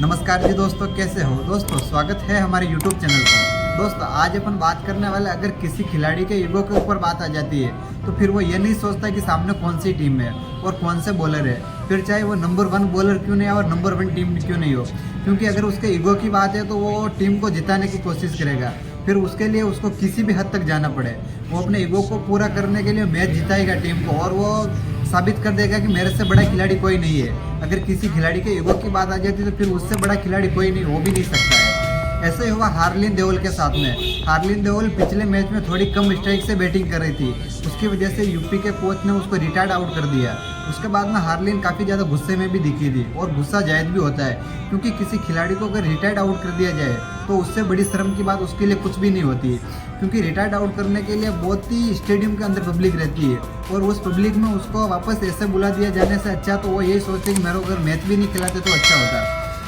नमस्कार जी दोस्तों, कैसे हो दोस्तों। स्वागत है हमारे YouTube चैनल पर। दोस्तों आज अपन बात करने वाले, अगर किसी खिलाड़ी के ईगो के ऊपर बात आ जाती है तो फिर वो ये नहीं सोचता कि सामने कौन सी टीम है और कौन से बॉलर है, फिर चाहे वो नंबर 1 बॉलर क्यों नहीं और नंबर 1 टीम क्यों नहीं हो। क्योंकि अगर उसके ईगो की बात है तो वो टीम को जिताने की कोशिश करेगा, फिर उसके लिए उसको किसी भी हद तक जाना पड़े। वो अपने ईगो को पूरा करने के लिए मैच जिताएगा टीम को, और वो साबित कर देगा कि मेरे से बड़ा खिलाड़ी कोई नहीं है। अगर किसी खिलाड़ी के ईगो की बात आ जाती है तो फिर उससे बड़ा खिलाड़ी कोई नहीं, हो भी नहीं सकता है। ऐसा ही हुआ हार्लिन देओल के साथ में। हार्लिन देओल पिछले मैच में थोड़ी कम स्ट्राइक से बैटिंग कर रही थी, उसकी वजह से यूपी के कोच ने उसको रिटायर्ड आउट कर दिया। उसके बाद में हार्लिन काफ़ी ज़्यादा गुस्से में भी दिखी थी, और गुस्सा जायज़ भी होता है, क्योंकि किसी खिलाड़ी को अगर रिटायर्ड आउट कर दिया जाए तो उससे बड़ी शर्म की बात उसके लिए कुछ भी नहीं होती। क्योंकि रिटायर्ड आउट करने के लिए बहुत ही स्टेडियम के अंदर पब्लिक रहती है, और उस पब्लिक में उसको वापस ऐसे बुला दिया जाने से अच्छा तो वो यही सोचते कि मेरे को अगर मैच भी नहीं खिलाते तो अच्छा होता,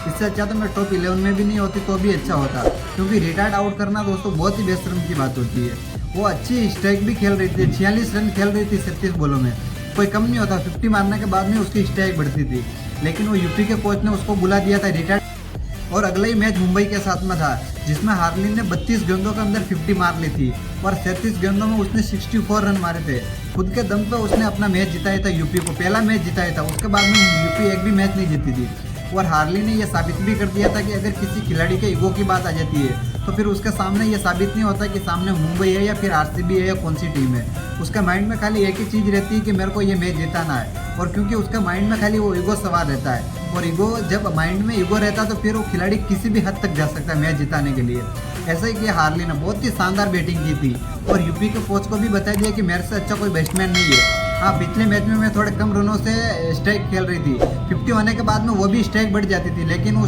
इससे अच्छा तो मैं टॉप 11 में भी नहीं होती तो भी अच्छा होता। क्योंकि रिटायर्ड आउट करना दोस्तों बहुत ही बेशर्म की बात होती है। वो अच्छी स्ट्राइक भी खेल रही थी, 46 रन खेल रही थी 37 बॉलों में, कोई कम नहीं होता। 50 मारने के बाद में उसकी स्ट्राइक बढ़ती थी, लेकिन वो यूपी के कोच ने उसको बुला दिया था रिटायर्ड। और अगला ही मैच मुंबई के साथ में था, जिसमें हार्लिन ने 32 गेंदों के अंदर 50 मार ली थी, और 37 गेंदों में उसने 64 रन मारे थे। खुद के दम पे उसने अपना मैच जिताया था, यूपी को पहला मैच जिताया था। उसके बाद में यूपी एक भी मैच नहीं जीती थी। और हार्लिन ने यह साबित भी कर दिया था कि अगर किसी खिलाड़ी के ईगो की बात आ जाती है तो फिर उसके सामने ये साबित नहीं होता कि सामने मुंबई है या फिर आरसीबी है या कौन सी टीम है। उसके माइंड में खाली एक ही चीज़ रहती है कि मेरे को ये मैच जिताना है। और क्योंकि उसके माइंड में खाली वो ईगो सवार रहता है, और ईगो जब माइंड में ईगो रहता है तो फिर वो खिलाड़ी किसी भी हद तक जा सकता है मैच जिताने के लिए। ऐसा ही किया हार्लिन ने, बहुत ही शानदार बैटिंग की थी, और यूपी के कोच को भी बता दिया कि मेरे से अच्छा कोई बैट्समैन नहीं है। हाँ, पिछले मैच में मैं थोड़े कम रनों से स्ट्राइक खेल रही थी, 50 होने के बाद में वो भी स्ट्राइक बढ़ जाती थी, लेकिन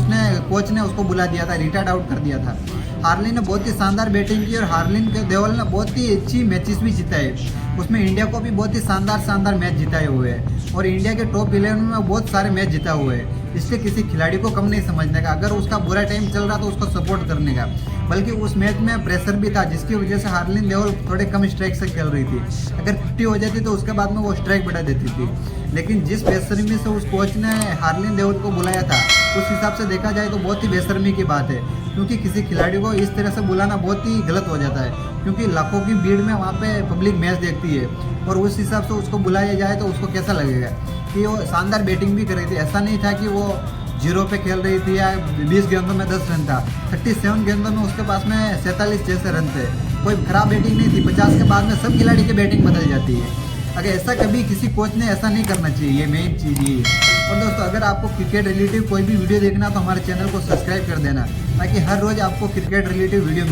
कोच ने उसको बुला दिया था, रिटायर्ड आउट कर दिया था। हार्लिन ने बहुत ही शानदार बैटिंग की, और हार्लिन के देओल ने बहुत ही अच्छी मैचेस भी जिताए। उसमें इंडिया को भी बहुत ही शानदार मैच जिताए हुए हैं, और इंडिया के टॉप 11 में बहुत सारे मैच जिता हुए हैं। इसलिए किसी खिलाड़ी को कम नहीं समझने का, अगर उसका बुरा टाइम चल रहा तो उसको सपोर्ट करने का। बल्कि उस मैच में प्रेशर भी था, जिसकी वजह से हार्लिन देओल थोड़े कम स्ट्राइक से खेल रही थी। अगर 50 हो जाती तो उसके बाद में वो स्ट्राइक बढ़ा देती थी। लेकिन जिस बेशर्मी से उस कोच ने हार्लिन देओल को बुलाया था, उस हिसाब से देखा जाए तो बहुत ही बेशर्मी की बात है। क्योंकि किसी खिलाड़ी को इस तरह से बुलाना बहुत ही गलत हो जाता है, क्योंकि लाखों की भीड़ में वहाँ पे पब्लिक मैच देखती है, और उस हिसाब से उसको बुलाया जाए तो उसको कैसा लगेगा। कि वो शानदार बैटिंग भी कर रही थी, ऐसा नहीं था कि वो 0 पे खेल रही थी या 20 गेंदों में 10 रन था। 37 गेंदों में उसके पास में 47 जैसे रन थे, कोई खराब बैटिंग नहीं थी। 50 के बाद में सब खिलाड़ी की बैटिंग बदल जाती है। अगर ऐसा कभी किसी कोच ने ऐसा नहीं करना चाहिए, ये मेन चीज़ ये है। और दोस्तों अगर आपको क्रिकेट रिलेटिव कोई भी वीडियो देखना तो हमारे चैनल को सब्सक्राइब कर देना, ताकि हर रोज़ आपको क्रिकेट रिलेटिव वीडियो